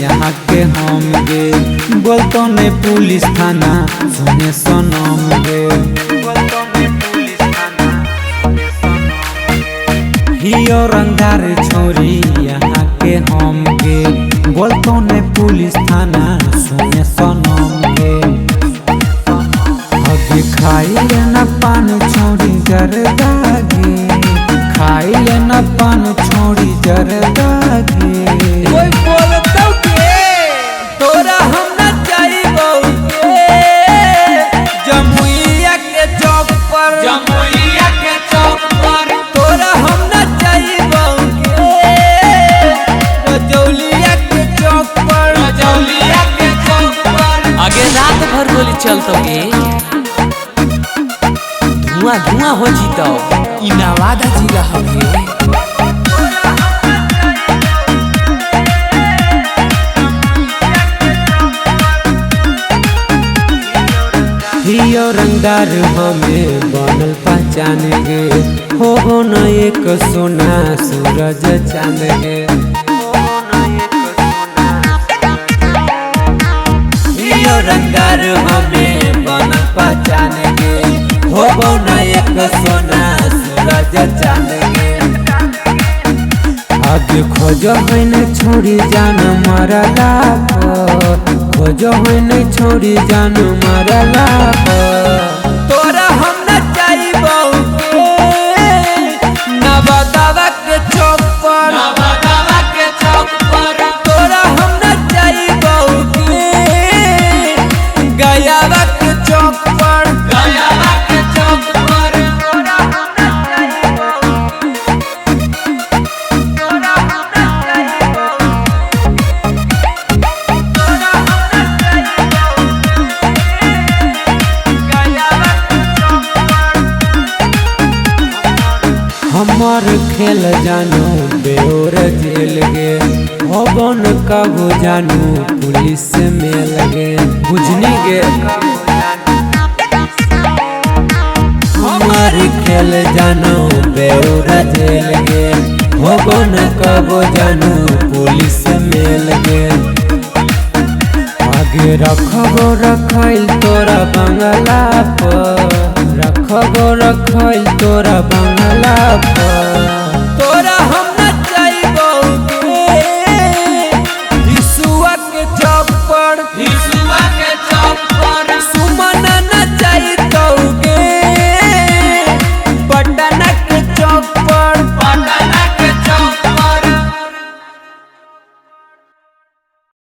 यहाँ के हम गे बोलतो ने पुलिस थाना सुने सनम गे हियो रंगदार छोरी यहाँ के हम गे बोलतो ने पुलिस थाना सुने सनम गे अभी खाइले न पान छोड़ी जरदागे खाइले न पान छोड़ी जरदागे कोई बोलतो के तोरा हम न जाइबो के जमुइया के चौक पर तोरा हम न जाइबो के रजौलिया के चौक पर आगे रात भर गोली चलतो गे धुआं धुआं हो जीतो ई नवादा जिला हवे हियो रंगदार हमें बनल पहचान गे हो न एक सोना सूरज चांद गे हियो रंगदार हमें बनल पहचान गे हो न एक सोना सूरज चांद गे आगे खोजो है न छोड़ी जान मरला खोजो है न छोड़ी जान मरला तोरा हम न जाइबो के नवादा के चौक पर तोरा हम न जाइबो के गयावा के चौक पर हमार खेल जानू बेहोर जेल गे भवन कबो जानू पुलिस में लगे बुझनी गे हमार खेल जानू बेहोर जेल गे भवन कबो जानू पुलिस में लगे आगे रखबो रखल तोरा बंगला पर रखबो रखल तोरा बंगला पर